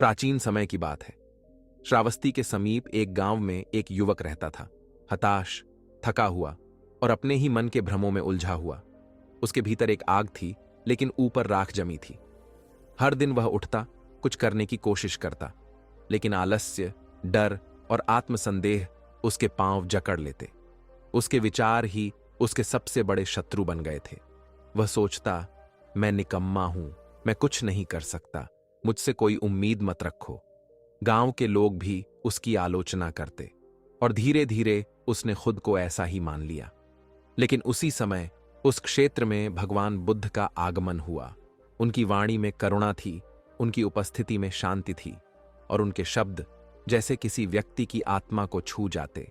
प्राचीन समय की बात है। श्रावस्ती के समीप एक गांव में एक युवक रहता था। हताश, थका हुआ और अपने ही मन के भ्रमों में उलझा हुआ। उसके भीतर एक आग थी, लेकिन ऊपर राख जमी थी। हर दिन वह उठता, कुछ करने की कोशिश करता, लेकिन आलस्य, डर और आत्मसंदेह उसके पांव जकड़ लेते। उसके विचार ही उसके सबसे बड़े शत्रु बन गए थे। वह सोचता, मैं निकम्मा हूं, मैं कुछ नहीं कर सकता, मुझसे कोई उम्मीद मत रखो। गांव के लोग भी उसकी आलोचना करते और धीरे धीरे उसने खुद को ऐसा ही मान लिया। लेकिन उसी समय उस क्षेत्र में भगवान बुद्ध का आगमन हुआ। उनकी वाणी में करुणा थी, उनकी उपस्थिति में शांति थी और उनके शब्द जैसे किसी व्यक्ति की आत्मा को छू जाते।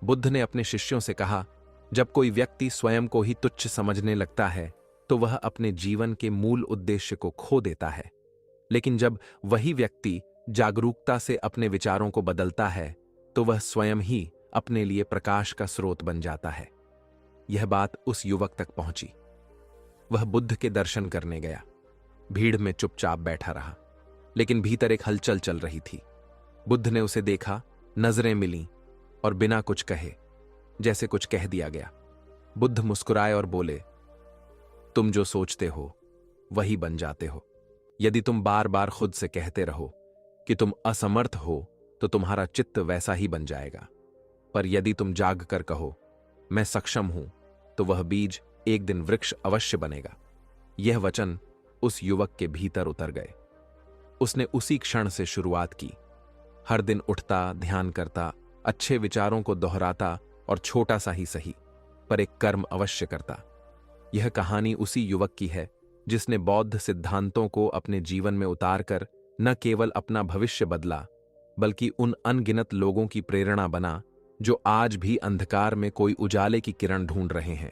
बुद्ध ने अपने शिष्यों से कहा, जब कोई व्यक्ति स्वयं को ही तुच्छ समझने लगता है तो वह अपने जीवन के मूल उद्देश्य को खो देता है। लेकिन जब वही व्यक्ति जागरूकता से अपने विचारों को बदलता है तो वह स्वयं ही अपने लिए प्रकाश का स्रोत बन जाता है। यह बात उस युवक तक पहुंची। वह बुद्ध के दर्शन करने गया। भीड़ में चुपचाप बैठा रहा, लेकिन भीतर एक हलचल चल रही थी। बुद्ध ने उसे देखा, नजरें मिलीं और बिना कुछ कहे जैसे कुछ कह दिया गया। बुद्ध मुस्कुराए और बोले, तुम जो सोचते हो वही बन जाते हो। यदि तुम बार बार खुद से कहते रहो कि तुम असमर्थ हो तो तुम्हारा चित्त वैसा ही बन जाएगा। पर यदि तुम जाग कर कहो, मैं सक्षम हूं, तो वह बीज एक दिन वृक्ष अवश्य बनेगा। यह वचन उस युवक के भीतर उतर गए। उसने उसी क्षण से शुरुआत की। हर दिन उठता, ध्यान करता, अच्छे विचारों को दोहराता और छोटा सा ही सही पर एक कर्म अवश्य करता। यह कहानी उसी युवक की है जिसने बौद्ध सिद्धांतों को अपने जीवन में उतारकर न केवल अपना भविष्य बदला, बल्कि उन अनगिनत लोगों की प्रेरणा बना जो आज भी अंधकार में कोई उजाले की किरण ढूंढ रहे हैं।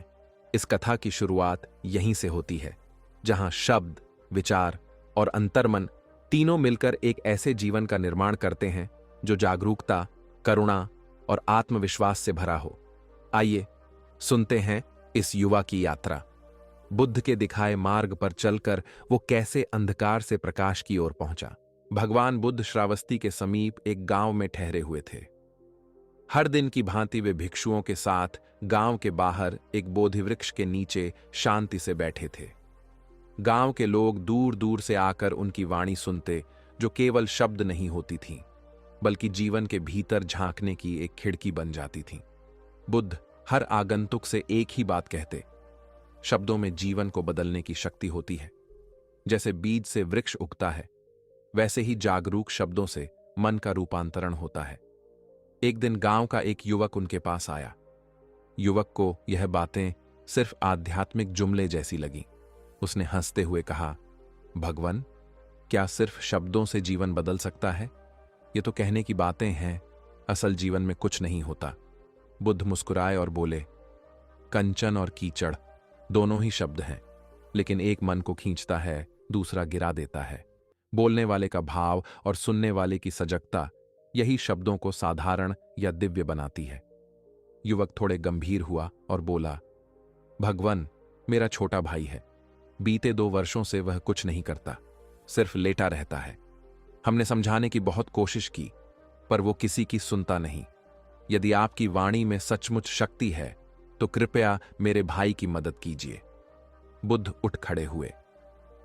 इस कथा की शुरुआत यहीं से होती है, जहां शब्द, विचार और अंतर्मन तीनों मिलकर एक ऐसे जीवन का निर्माण करते हैं जो जागरूकता, करुणा और आत्मविश्वास से भरा हो। आइए सुनते हैं इस युवा की यात्रा। बुद्ध के दिखाए मार्ग पर चलकर वो कैसे अंधकार से प्रकाश की ओर पहुंचा। भगवान बुद्ध श्रावस्ती के समीप एक गांव में ठहरे हुए थे। हर दिन की भांति वे भिक्षुओं के साथ गांव के बाहर एक बोधि वृक्ष के नीचे शांति से बैठे थे। गांव के लोग दूर दूर से आकर उनकी वाणी सुनते, जो केवल शब्द नहीं होती थी, बल्कि जीवन के भीतर झांकने की एक खिड़की बन जाती थी। बुद्ध हर आगंतुक से एक ही बात कहते, शब्दों में जीवन को बदलने की शक्ति होती है। जैसे बीज से वृक्ष उगता है, वैसे ही जागरूक शब्दों से मन का रूपांतरण होता है। एक दिन गांव का एक युवक उनके पास आया। युवक को यह बातें सिर्फ आध्यात्मिक जुमले जैसी लगी। उसने हंसते हुए कहा, भगवान, क्या सिर्फ शब्दों से जीवन बदल सकता है? ये तो कहने की बातें हैं, असल जीवन में कुछ नहीं होता। बुद्ध मुस्कुराए और बोले, कंचन और कीचड़ दोनों ही शब्द हैं, लेकिन एक मन को खींचता है, दूसरा गिरा देता है। बोलने वाले का भाव और सुनने वाले की सजगता, यही शब्दों को साधारण या दिव्य बनाती है। युवक थोड़े गंभीर हुआ और बोला, भगवान, मेरा छोटा भाई है। बीते 2 वर्षों से वह कुछ नहीं करता, सिर्फ लेटा रहता है। हमने समझाने की बहुत कोशिश की, पर वो किसी की सुनता नहीं। यदि आपकी वाणी में सचमुच शक्ति है तो कृपया मेरे भाई की मदद कीजिए। बुद्ध उठ खड़े हुए।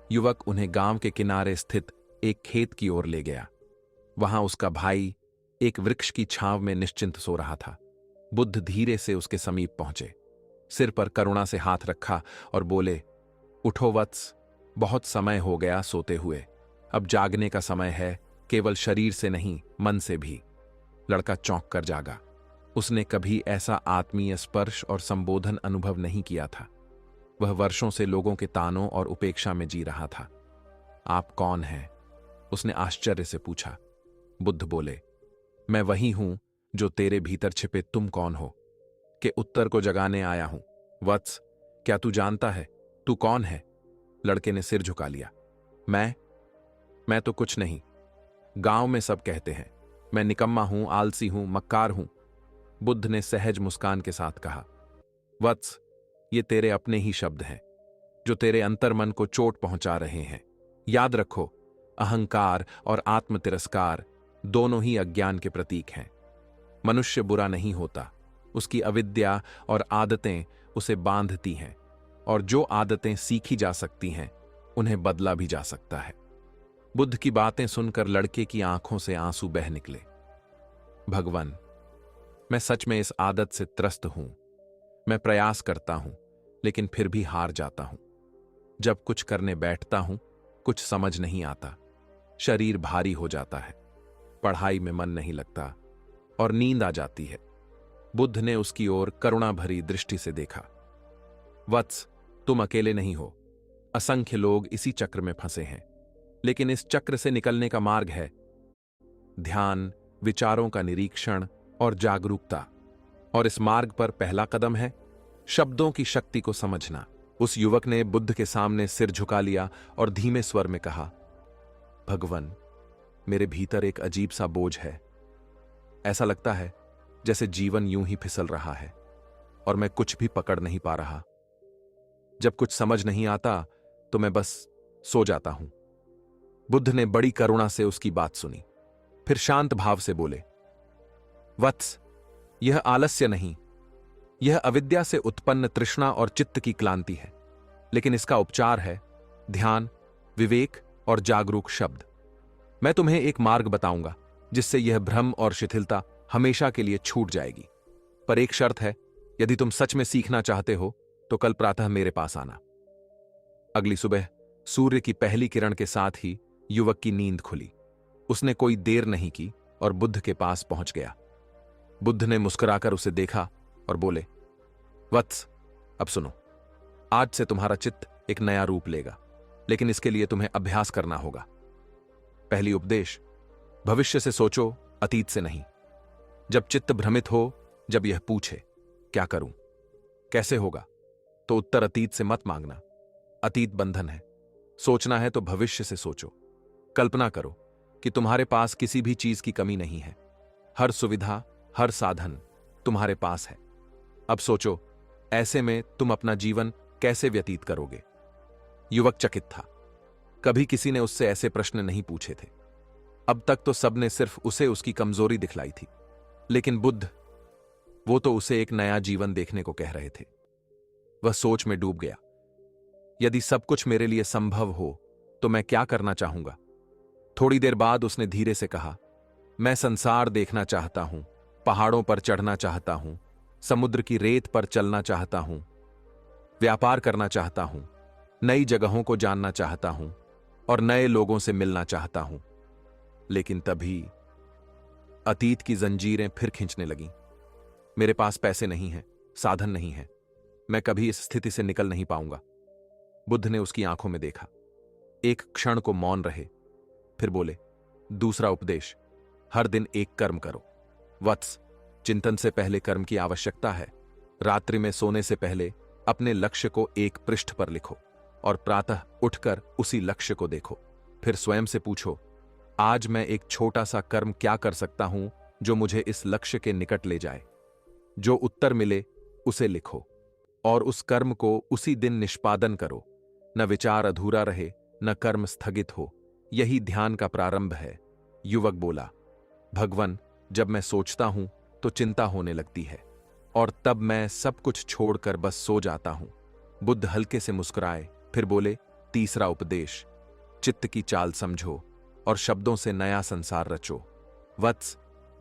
युवक उन्हें गांव के किनारे स्थित एक खेत की ओर ले गया। वहां उसका भाई एक वृक्ष की छांव में निश्चिंत सो रहा था। बुद्ध धीरे से उसके समीप पहुंचे, सिर पर करुणा से हाथ रखा और बोले, उठो वत्स, बहुत समय हो गया सोते हुए। अब जागने का समय है, केवल शरीर से नहीं, मन से भी। लड़का चौंक कर जागा। उसने कभी ऐसा आत्मीय स्पर्श और संबोधन अनुभव नहीं किया था। वह वर्षों से लोगों के तानों और उपेक्षा में जी रहा था। आप कौन हैं? उसने आश्चर्य से पूछा। बुद्ध बोले, मैं वही हूं जो तेरे भीतर छिपे तुम कौन हो के उत्तर को जगाने आया हूं। वत्स, क्या तू जानता है तू कौन है? लड़के ने सिर झुका लिया। मैं तो कुछ नहीं। गांव में सब कहते हैं मैं निकम्मा हूं, आलसी हूं, मक्कार हूं। बुद्ध ने सहज मुस्कान के साथ कहा, वत्स, ये तेरे अपने ही शब्द हैं जो तेरे अंतर्मन को चोट पहुंचा रहे हैं। याद रखो, अहंकार और आत्म तिरस्कार दोनों ही अज्ञान के प्रतीक हैं। मनुष्य बुरा नहीं होता, उसकी अविद्या और आदतें उसे बांधती हैं, और जो आदतें सीखी जा सकती हैं उन्हें बदला भी जा सकता है। बुद्ध की बातें सुनकर लड़के की आंखों से आंसू बह निकले। भगवान, मैं सच में इस आदत से त्रस्त हूं। मैं प्रयास करता हूं, लेकिन फिर भी हार जाता हूं। जब कुछ करने बैठता हूं, कुछ समझ नहीं आता। शरीर भारी हो जाता है, पढ़ाई में मन नहीं लगता और नींद आ जाती है। बुद्ध ने उसकी ओर करुणा भरी दृष्टि से देखा। वत्स, तुम अकेले नहीं हो। असंख्य लोग इसी चक्र में फंसे हैं, लेकिन इस चक्र से निकलने का मार्ग है ध्यान, विचारों का निरीक्षण और जागरूकता। और इस मार्ग पर पहला कदम है शब्दों की शक्ति को समझना। उस युवक ने बुद्ध के सामने सिर झुका लिया और धीमे स्वर में कहा, भगवान, मेरे भीतर एक अजीब सा बोझ है। ऐसा लगता है जैसे जीवन यूं ही फिसल रहा है और मैं कुछ भी पकड़ नहीं पा रहा। जब कुछ समझ नहीं आता तो मैं बस सो जाता हूं। बुद्ध ने बड़ी करुणा से उसकी बात सुनी, फिर शांत भाव से बोले, वत्स, यह आलस्य नहीं, यह अविद्या से उत्पन्न तृष्णा और चित्त की क्लांति है। लेकिन इसका उपचार है ध्यान, विवेक और जागरूक शब्द। मैं तुम्हें एक मार्ग बताऊंगा जिससे यह भ्रम और शिथिलता हमेशा के लिए छूट जाएगी। पर एक शर्त है, यदि तुम सच में सीखना चाहते हो तो कल प्रातः मेरे पास आना। अगली सुबह सूर्य की पहली किरण के साथ ही युवक की नींद खुली। उसने कोई देर नहीं की और बुद्ध के पास पहुंच गया। बुद्ध ने मुस्कुराकर उसे देखा और बोले, वत्स, अब सुनो। आज से तुम्हारा चित्त एक नया रूप लेगा, लेकिन इसके लिए तुम्हें अभ्यास करना होगा। पहली उपदेश, भविष्य से सोचो, अतीत से नहीं। जब चित्त भ्रमित हो, जब यह पूछे क्या करूं, कैसे होगा, तो उत्तर अतीत से मत मांगना। अतीत बंधन है। सोचना है तो भविष्य से सोचो। कल्पना करो कि तुम्हारे पास किसी भी चीज की कमी नहीं है। हर सुविधा, हर साधन तुम्हारे पास है। अब सोचो, ऐसे में तुम अपना जीवन कैसे व्यतीत करोगे? युवक चकित था। कभी किसी ने उससे ऐसे प्रश्न नहीं पूछे थे। अब तक तो सबने सिर्फ उसे उसकी कमजोरी दिखलाई थी, लेकिन बुद्ध, वो तो उसे एक नया जीवन देखने को कह रहे थे। वह सोच में डूब गया। यदि सब कुछ मेरे लिए संभव हो तो मैं क्या करना चाहूंगा? थोड़ी देर बाद उसने धीरे से कहा, मैं संसार देखना चाहता हूं, पहाड़ों पर चढ़ना चाहता हूं, समुद्र की रेत पर चलना चाहता हूं, व्यापार करना चाहता हूं, नई जगहों को जानना चाहता हूं और नए लोगों से मिलना चाहता हूं। लेकिन तभी अतीत की जंजीरें फिर खींचने लगीं। मेरे पास पैसे नहीं हैं, साधन नहीं है, मैं कभी इस स्थिति से निकल नहीं पाऊंगा। बुद्ध ने उसकी आंखों में देखा। एक क्षण को मौन रहे, फिर बोले, दूसरा उपदेश, हर दिन एक कर्म करो। वत्स, चिंतन से पहले कर्म की आवश्यकता है। रात्रि में सोने से पहले अपने लक्ष्य को एक पृष्ठ पर लिखो और प्रातः उठकर उसी लक्ष्य को देखो। फिर स्वयं से पूछो, आज मैं एक छोटा सा कर्म क्या कर सकता हूं जो मुझे इस लक्ष्य के निकट ले जाए? जो उत्तर मिले उसे लिखो और उस कर्म को उसी दिन निष्पादन करो। न विचार अधूरा रहे, न कर्म स्थगित हो। यही ध्यान का प्रारंभ है। युवक बोला, भगवान, जब मैं सोचता हूं तो चिंता होने लगती है और तब मैं सब कुछ छोड़कर बस सो जाता हूं। बुद्ध हल्के से मुस्कुराए, फिर बोले, तीसरा उपदेश, चित्त की चाल समझो और शब्दों से नया संसार रचो। वत्स,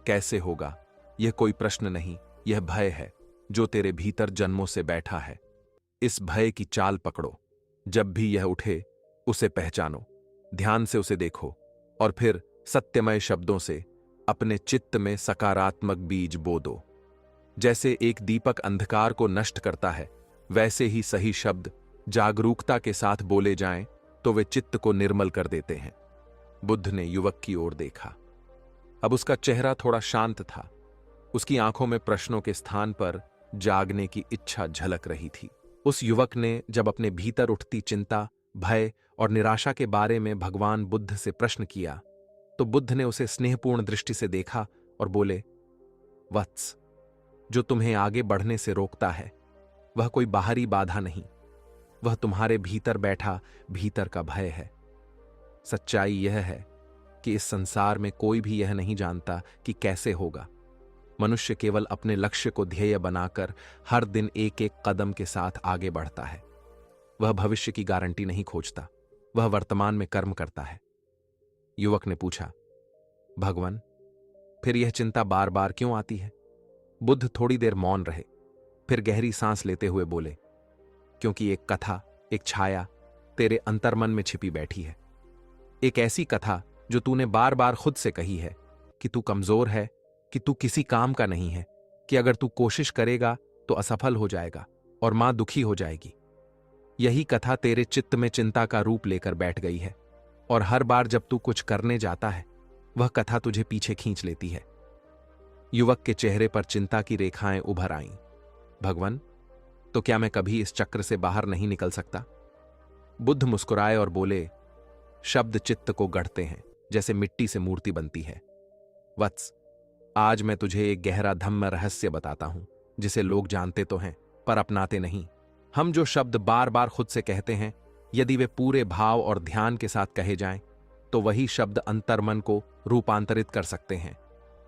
कैसे होगा? यह कोई प्रश्न नहीं, यह भय है जो तेरे भीतर जन्मों से बैठा है। इस भय की चाल पकड़ो। जब भी यह उठे उसे पहचानो, ध्यान से उसे देखो और फिर सत्यमय शब्दों से अपने चित्त में सकारात्मक बीज बो दो। जैसे एक दीपक अंधकार को नष्ट करता है, वैसे ही सही शब्द जागरूकता के साथ बोले जाएं तो वे चित्त को निर्मल कर देते हैं। बुद्ध ने युवक की ओर देखा। अब उसका चेहरा थोड़ा शांत था। उसकी आंखों में प्रश्नों के स्थान पर जागने की इच्छा झलक रही थी। उस युवक ने जब अपने भीतर उठती चिंता, भय और निराशा के बारे में भगवान बुद्ध से प्रश्न किया तो बुद्ध ने उसे स्नेहपूर्ण दृष्टि से देखा और बोले, वत्स, जो तुम्हें आगे बढ़ने से रोकता है वह कोई बाहरी बाधा नहीं, वह तुम्हारे भीतर बैठा भीतर का भय है। सच्चाई यह है कि इस संसार में कोई भी यह नहीं जानता कि कैसे होगा। मनुष्य केवल अपने लक्ष्य को ध्येय बनाकर हर दिन एक एक कदम के साथ आगे बढ़ता है। वह भविष्य की गारंटी नहीं खोजता, वह वर्तमान में कर्म करता है। युवक ने पूछा, भगवान, फिर यह चिंता बार बार क्यों आती है? बुद्ध थोड़ी देर मौन रहे, फिर गहरी सांस लेते हुए बोले, क्योंकि एक कथा, एक छाया तेरे अंतर्मन में छिपी बैठी है। एक ऐसी कथा जो तूने बार बार खुद से कही है कि तू कमजोर है, कि तू किसी काम का नहीं है, कि अगर तू कोशिश करेगा तो असफल हो जाएगा और मां दुखी हो जाएगी। यही कथा तेरे चित्त में चिंता का रूप लेकर बैठ गई है और हर बार जब तू कुछ करने जाता है वह कथा तुझे पीछे खींच लेती है। युवक के चेहरे पर चिंता की रेखाएं उभर आईं। भगवान, तो क्या मैं कभी इस चक्र से बाहर नहीं निकल सकता? बुद्ध मुस्कुराए और बोले, शब्द चित्त को गढ़ते हैं जैसे मिट्टी से मूर्ति बनती है। वत्स, आज मैं तुझे एक गहरा धम्म रहस्य बताता हूं जिसे लोग जानते तो हैं पर अपनाते नहीं। हम जो शब्द बार बार खुद से कहते हैं, यदि वे पूरे भाव और ध्यान के साथ कहे जाएं, तो वही शब्द अंतर्मन को रूपांतरित कर सकते हैं।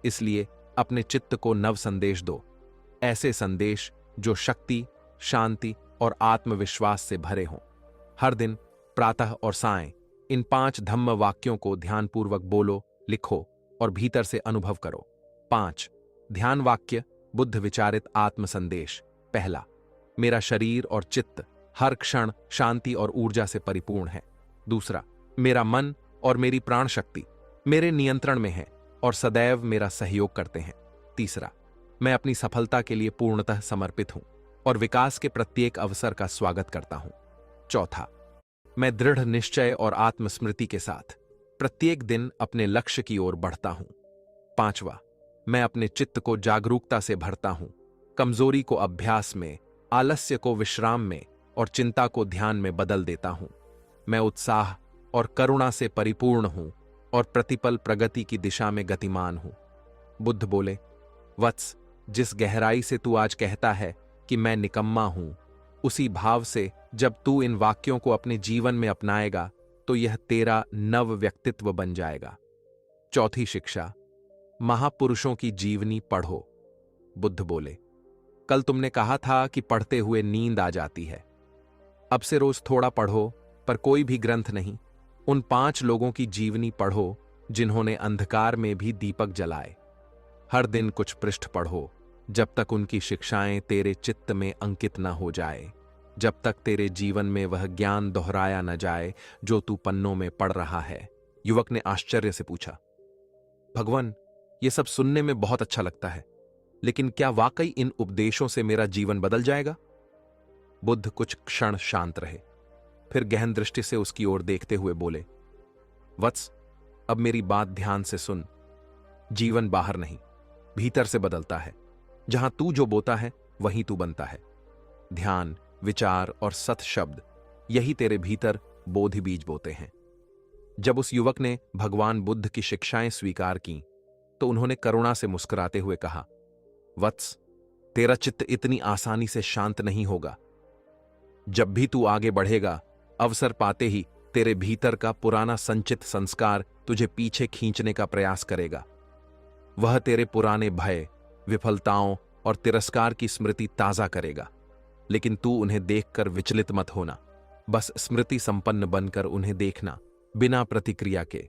इसलिए अपने चित्त को नव संदेश दो, ऐसे संदेश जो शक्ति, शांति और आत्मविश्वास से भरे हों। हर दिन प्रातः और सायं इन 5 धम्म वाक्यों को ध्यानपूर्वक बोलो, लिखो और भीतर से अनुभव करो। 5 ध्यान वाक्य बुद्ध विचारित आत्म संदेश। पहला, मेरा शरीर और चित्त हर क्षण शांति और ऊर्जा से परिपूर्ण है। दूसरा, मेरा मन और मेरी प्राण शक्ति मेरे नियंत्रण में है और सदैव मेरा सहयोग करते हैं। तीसरा, मैं अपनी सफलता के लिए पूर्णतः समर्पित हूं और विकास के प्रत्येक अवसर का स्वागत करता हूं। चौथा, मैं दृढ़ निश्चय और आत्मस्मृति के साथ प्रत्येक दिन अपने लक्ष्य की ओर बढ़ता हूं। पांचवा, मैं अपने चित्त को जागरूकता से भरता हूं, कमजोरी को अभ्यास में, आलस्य को विश्राम में और चिंता को ध्यान में बदल देता हूं। मैं उत्साह और करुणा से परिपूर्ण हूं और प्रतिपल प्रगति की दिशा में गतिमान हूं। बुद्ध बोले, वत्स, जिस गहराई से तू आज कहता है कि मैं निकम्मा हूं, उसी भाव से जब तू इन वाक्यों को अपने जीवन में अपनाएगा तो यह तेरा नव व्यक्तित्व बन जाएगा। चौथी शिक्षा, महापुरुषों की जीवनी पढ़ो। बुद्ध बोले, कल तुमने कहा था कि पढ़ते हुए नींद आ जाती है। अब से रोज थोड़ा पढ़ो, पर कोई भी ग्रंथ नहीं। उन 5 लोगों की जीवनी पढ़ो जिन्होंने अंधकार में भी दीपक जलाए। हर दिन कुछ पृष्ठ पढ़ो जब तक उनकी शिक्षाएं तेरे चित्त में अंकित न हो जाए, जब तक तेरे जीवन में वह ज्ञान दोहराया न जाए जो तू पन्नों में पढ़ रहा है। युवक ने आश्चर्य से पूछा, भगवान, यह सब सुनने में बहुत अच्छा लगता है, लेकिन क्या वाकई इन उपदेशों से मेरा जीवन बदल जाएगा? बुद्ध कुछ क्षण शांत रहे, फिर गहन दृष्टि से उसकी ओर देखते हुए बोले, वत्स, अब मेरी बात ध्यान से सुन। जीवन बाहर नहीं, भीतर से बदलता है। जहां तू जो बोता है वहीं तू बनता है। ध्यान, विचार और सत शब्द यही तेरे भीतर बोधि बीज बोते हैं। जब उस युवक ने भगवान बुद्ध की शिक्षाएं स्वीकार की तो उन्होंने करुणा से मुस्कुराते हुए कहा, वत्स, तेरा चित्त इतनी आसानी से शांत नहीं होगा। जब भी तू आगे बढ़ेगा, अवसर पाते ही तेरे भीतर का पुराना संचित संस्कार तुझे पीछे खींचने का प्रयास करेगा। वह तेरे पुराने भय, विफलताओं और तिरस्कार की स्मृति ताजा करेगा, लेकिन तू उन्हें देखकर विचलित मत होना। बस स्मृति संपन्न बनकर उन्हें देखना, बिना प्रतिक्रिया के।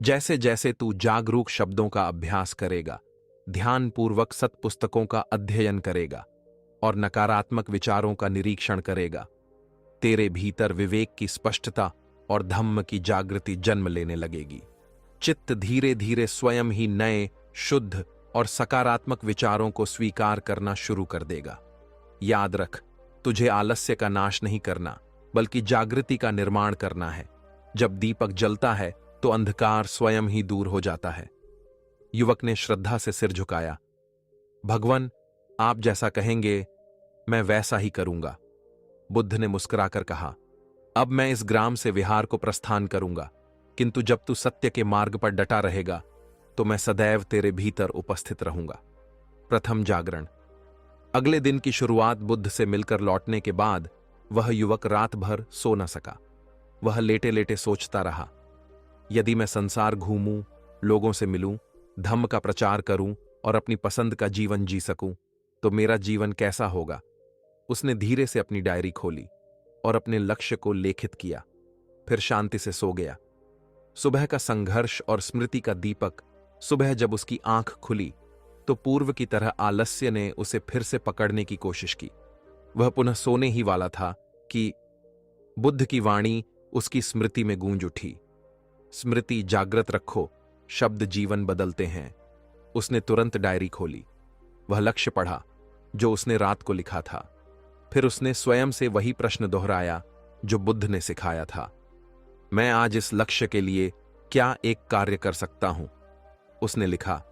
जैसे जैसे तू जागरूक शब्दों का अभ्यास करेगा, ध्यानपूर्वक सत्पुस्तकों का अध्ययन करेगा और नकारात्मक विचारों का निरीक्षण करेगा, तेरे भीतर विवेक की स्पष्टता और धम्म की जागृति जन्म लेने लगेगी। चित्त धीरे धीरे स्वयं ही नए, शुद्ध और सकारात्मक विचारों को स्वीकार करना शुरू कर देगा। याद रख, तुझे आलस्य का नाश नहीं करना, बल्कि जागृति का निर्माण करना है। जब दीपक जलता है तो अंधकार स्वयं ही दूर हो जाता है। युवक ने श्रद्धा से सिर झुकाया। भगवान, आप जैसा कहेंगे मैं वैसा ही करूंगा। बुद्ध ने मुस्कुराकर कहा, अब मैं इस ग्राम से विहार को प्रस्थान करूंगा, किंतु जब तू सत्य के मार्ग पर डटा रहेगा तो मैं सदैव तेरे भीतर उपस्थित रहूंगा। प्रथम जागरण। अगले दिन की शुरुआत बुद्ध से मिलकर लौटने के बाद वह युवक रात भर सो न सका। वह लेटे लेटे सोचता रहा, यदि मैं संसार घूमूं, लोगों से मिलूं, धम्म का प्रचार करूं और अपनी पसंद का जीवन जी सकूं, तो मेरा जीवन कैसा होगा? उसने धीरे से अपनी डायरी खोली और अपने लक्ष्य को लेखित किया। फिर शांति से सो गया। सुबह का संघर्ष और स्मृति का दीपक। सुबह जब उसकी आंख खुली तो पूर्व की तरह आलस्य ने उसे फिर से पकड़ने की कोशिश की। वह पुनः सोने ही वाला था कि बुद्ध की वाणी उसकी स्मृति में गूंज उठी। स्मृति जागृत रखो, शब्द जीवन बदलते हैं। उसने तुरंत डायरी खोली। वह लक्ष्य पढ़ा जो उसने रात को लिखा था। फिर उसने स्वयं से वही प्रश्न दोहराया जो बुद्ध ने सिखाया था। मैं आज इस लक्ष्य के लिए क्या एक कार्य कर सकता हूं? उसने लिखा,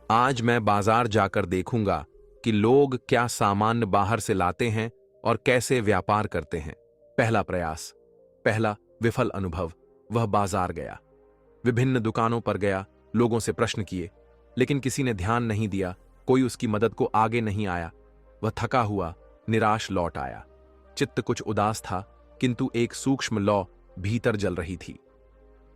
आज मैं बाजार जाकर देखूंगा कि लोग क्या सामान बाहर से लाते हैं और कैसे व्यापार करते हैं। पहला प्रयास, पहला विफल अनुभव। वह बाजार गया, विभिन्न दुकानों पर गया, लोगों से प्रश्न किए, लेकिन किसी ने ध्यान नहीं दिया, कोई उसकी मदद को आगे नहीं आया। वह थका हुआ, निराश लौट आया। चित्त कुछ उदास था, किंतु एक सूक्ष्म लौ भीतर जल रही थी।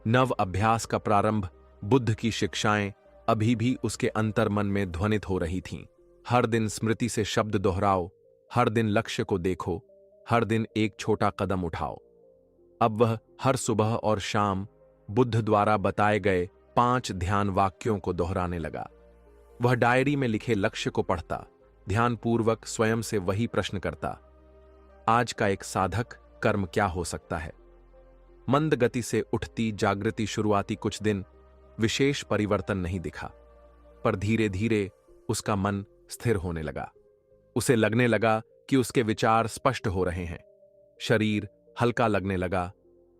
नव अभ्यास का प्रारंभ, बुद्ध की शिक्षाएं अभी भी उसके अंतर्मन में ध्वनित हो रही थीं। हर दिन स्मृति से शब्द दोहराओ, हर दिन लक्ष्य को देखो, हर दिन एक छोटा कदम उठाओ। अब वह हर सुबह और शाम बुद्ध द्वारा बताए गए 5 ध्यान वाक्यों को दोहराने लगा। वह डायरी में लिखे लक्ष्य को पढ़ता, ध्यानपूर्वक स्वयं से वही प्रश्न करता, आज का एक साधक कर्म क्या हो सकता है? मंद गति से उठती जागृति शुरुआती कुछ दिन विशेष परिवर्तन नहीं दिखा, पर धीरे धीरे उसका मन स्थिर होने लगा। उसे लगने लगा कि उसके विचार स्पष्ट हो रहे हैं। शरीर हल्का लगने लगा,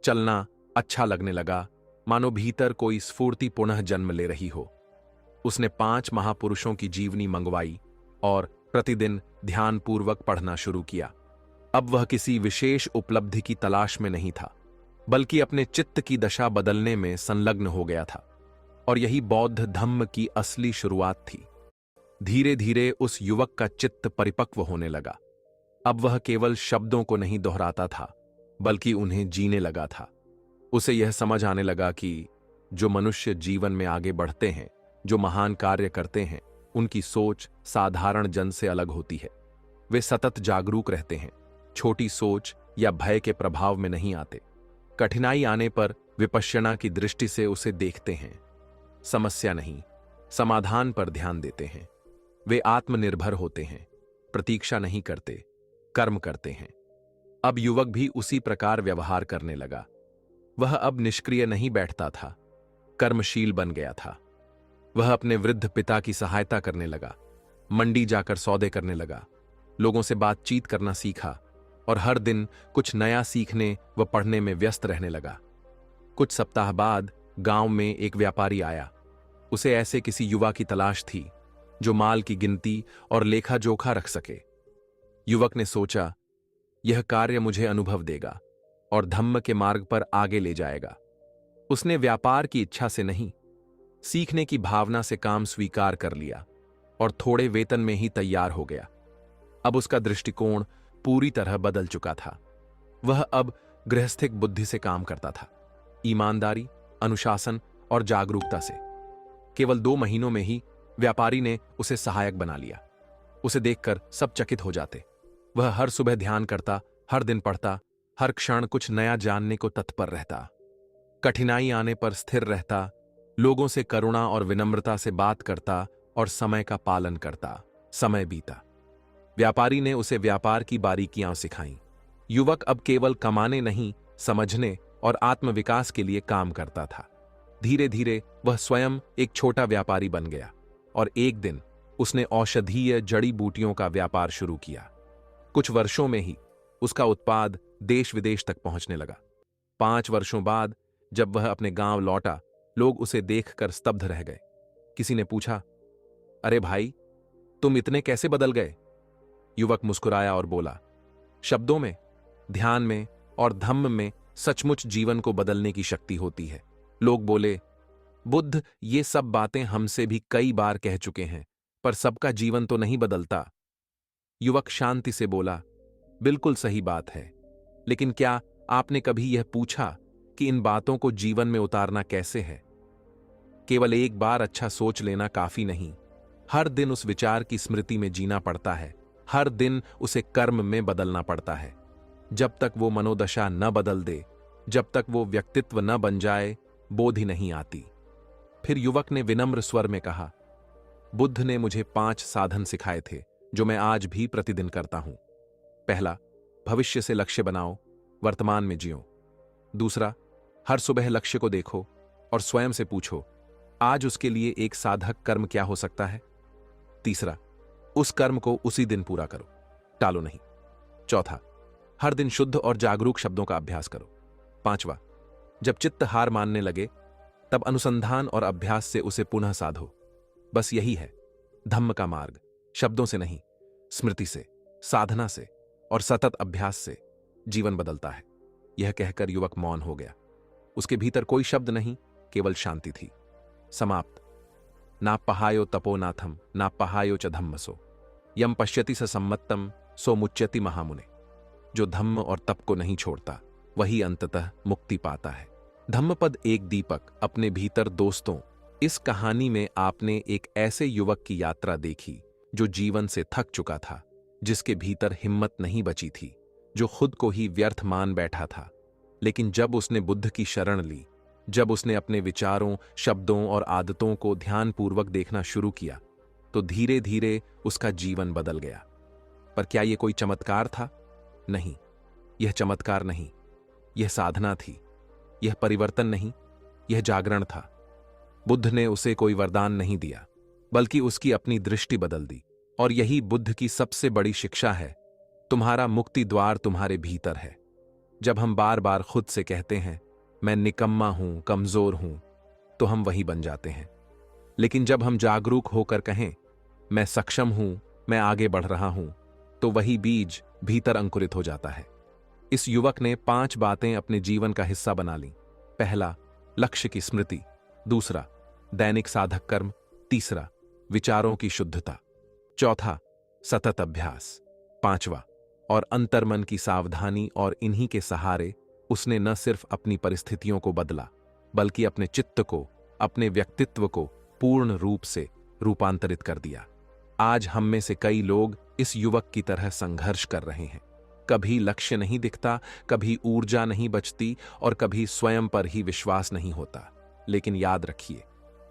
चलना अच्छा लगने लगा, मानो भीतर कोई स्फूर्ति पुनः जन्म ले रही हो। उसने 5 महापुरुषों की जीवनी मंगवाई और प्रतिदिन ध्यानपूर्वक पढ़ना शुरू किया। अब वह किसी विशेष उपलब्धि की तलाश में नहीं था, बल्कि अपने चित्त की दशा बदलने में संलग्न हो गया था। और यही बौद्ध धम्म की असली शुरुआत थी। धीरे धीरे उस युवक का चित्त परिपक्व होने लगा। अब वह केवल शब्दों को नहीं दोहराता था, बल्कि उन्हें जीने लगा था। उसे यह समझ आने लगा कि जो मनुष्य जीवन में आगे बढ़ते हैं, जो महान कार्य करते हैं, उनकी सोच साधारण जन से अलग होती है। वे सतत जागरूक रहते हैं, छोटी सोच या भय के प्रभाव में नहीं आते। कठिनाई आने पर विपश्यना की दृष्टि से उसे देखते हैं, समस्या नहीं, समाधान पर ध्यान देते हैं। वे आत्मनिर्भर होते हैं, प्रतीक्षा नहीं करते, कर्म करते हैं। अब युवक भी उसी प्रकार व्यवहार करने लगा। वह अब निष्क्रिय नहीं बैठता था, कर्मशील बन गया था। वह अपने वृद्ध पिता की सहायता करने लगा, मंडी जाकर सौदे करने लगा, लोगों से बातचीत करना सीखा और हर दिन कुछ नया सीखने व पढ़ने में व्यस्त रहने लगा। कुछ सप्ताह बाद गांव में एक व्यापारी आया। उसे ऐसे किसी युवा की तलाश थी जो माल की गिनती और लेखा जोखा रख सके। युवक ने सोचा, यह कार्य मुझे अनुभव देगा और धम्म के मार्ग पर आगे ले जाएगा। उसने व्यापार की इच्छा से नहीं, सीखने की भावना से काम स्वीकार कर लिया और थोड़े वेतन में ही तैयार हो गया। अब उसका दृष्टिकोण पूरी तरह बदल चुका था। वह अब गृहस्थिक बुद्धि से काम करता था, ईमानदारी, अनुशासन और जागरूकता से। केवल 2 महीनों में ही व्यापारी ने उसे सहायक बना लिया। उसे देखकर सब चकित हो जाते। वह हर सुबह ध्यान करता, हर दिन पढ़ता, हर क्षण कुछ नया जानने को तत्पर रहता। कठिनाई आने पर स्थिर रहता, लोगों से करुणा और विनम्रता से बात करता और समय का पालन करता। समय बीता। व्यापारी ने उसे व्यापार की बारीकियां सिखाईं। युवक अब केवल कमाने नहीं, समझने और आत्मविकास के लिए काम करता था। धीरे धीरे वह स्वयं एक छोटा व्यापारी बन गया और एक दिन उसने औषधीय जड़ी बूटियों का व्यापार शुरू किया। कुछ वर्षों में ही उसका उत्पाद देश विदेश तक पहुंचने लगा। 5 वर्षों बाद जब वह अपने गांव लौटा, लोग उसे देखकर स्तब्ध रह गए। किसी ने पूछा, अरे भाई, तुम इतने कैसे बदल गए? युवक मुस्कुराया और बोला, शब्दों में, ध्यान में और धम्म में सचमुच जीवन को बदलने की शक्ति होती है। लोग बोले, बुद्ध ये सब बातें हमसे भी कई बार कह चुके हैं, पर सबका जीवन तो नहीं बदलता। युवक शांति से बोला, बिल्कुल सही बात है, लेकिन क्या आपने कभी यह पूछा कि इन बातों को जीवन में उतारना कैसे है। केवल एक बार अच्छा सोच लेना काफी नहीं, हर दिन उस विचार की स्मृति में जीना पड़ता है, हर दिन उसे कर्म में बदलना पड़ता है। जब तक वो मनोदशा न बदल दे, जब तक वो व्यक्तित्व न बन जाए, बोधि नहीं आती। फिर युवक ने विनम्र स्वर में कहा, बुद्ध ने मुझे 5 साधन सिखाए थे जो मैं आज भी प्रतिदिन करता हूं। पहला, भविष्य से लक्ष्य बनाओ, वर्तमान में जियो। दूसरा, हर सुबह लक्ष्य को देखो और स्वयं से पूछो, आज उसके लिए एक साधक कर्म क्या हो सकता है। तीसरा, उस कर्म को उसी दिन पूरा करो, टालो नहीं। चौथा, हर दिन शुद्ध और जागरूक शब्दों का अभ्यास करो। पांचवा, जब चित्त हार मानने लगे तब अनुसंधान और अभ्यास से उसे पुनः साधो। बस यही है धम्म का मार्ग, शब्दों से नहीं, स्मृति से, साधना से और सतत अभ्यास से जीवन बदलता है। यह कहकर युवक मौन हो गया। उसके भीतर कोई शब्द नहीं, केवल शांति थी। समाप्त। नाप्पहायो तपोनाथम नाप्पहायो च धम्मसो यम पश्यति स सम्मत्तम सो मुच्यति महामुने। जो धम्म और तप को नहीं छोड़ता वही अंततः मुक्ति पाता है। धम्मपद एक दीपक। अपने भीतर दोस्तों, इस कहानी में आपने एक ऐसे युवक की यात्रा देखी जो जीवन से थक चुका था, जिसके भीतर हिम्मत नहीं बची थी, जो खुद को ही व्यर्थ मान बैठा था। लेकिन जब उसने बुद्ध की शरण ली, जब उसने अपने विचारों, शब्दों और आदतों को ध्यानपूर्वक देखना शुरू किया, तो धीरे धीरे उसका जीवन बदल गया। पर क्या यह कोई चमत्कार था? नहीं, यह चमत्कार नहीं, यह साधना थी। यह परिवर्तन नहीं, यह जागरण था। बुद्ध ने उसे कोई वरदान नहीं दिया, बल्कि उसकी अपनी दृष्टि बदल दी। और यही बुद्ध की सबसे बड़ी शिक्षा है। तुम्हारा मुक्ति द्वार तुम्हारे भीतर है। जब हम बार बार खुद से कहते हैं मैं निकम्मा हूं, कमजोर हूं, तो हम वही बन जाते हैं। लेकिन जब हम जागरूक होकर कहें मैं सक्षम हूं, मैं आगे बढ़ रहा हूं, तो वही बीज भीतर अंकुरित हो जाता है। इस युवक ने 5 बातें अपने जीवन का हिस्सा बना लीं। पहला, लक्ष्य की स्मृति। दूसरा, दैनिक साधक कर्म। तीसरा, विचारों की शुद्धता। चौथा, सतत अभ्यास। पांचवा, और अंतर्मन की सावधानी। और इन्हीं के सहारे उसने न सिर्फ अपनी परिस्थितियों को बदला, बल्कि अपने चित्त को, अपने व्यक्तित्व को पूर्ण रूप से रूपांतरित कर दिया। आज हम में से कई लोग इस युवक की तरह संघर्ष कर रहे हैं। कभी लक्ष्य नहीं दिखता, कभी ऊर्जा नहीं बचती और कभी स्वयं पर ही विश्वास नहीं होता। लेकिन याद रखिए,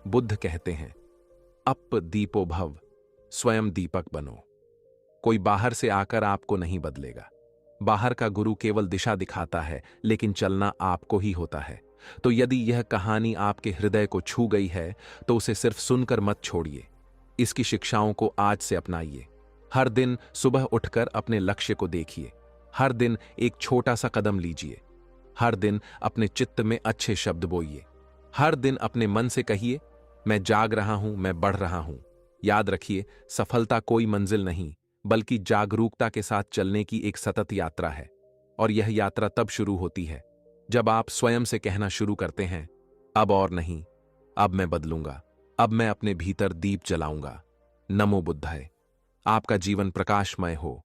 बुद्ध कहते हैं अप दीपो भव, स्वयं दीपक बनो। कोई बाहर से आकर आपको नहीं बदलेगा। बाहर का गुरु केवल दिशा दिखाता है, लेकिन चलना आपको ही होता है। तो यदि यह कहानी आपके हृदय को छू गई है, तो उसे सिर्फ सुनकर मत छोड़िए। इसकी शिक्षाओं को आज से अपनाइए। हर दिन सुबह उठकर अपने लक्ष्य को देखिए। हर दिन एक छोटा सा कदम लीजिए। हर दिन अपने चित्त में अच्छे शब्द बोइए। हर दिन अपने मन से कहिए मैं जाग रहा हूं, मैं बढ़ रहा हूं। याद रखिए, सफलता कोई मंजिल नहीं, बल्कि जागरूकता के साथ चलने की एक सतत यात्रा है। और यह यात्रा तब शुरू होती है जब आप स्वयं से कहना शुरू करते हैं अब और नहीं, अब मैं बदलूंगा, अब मैं अपने भीतर दीप जलाऊंगा। नमो बुद्धाय। आपका जीवन प्रकाशमय हो।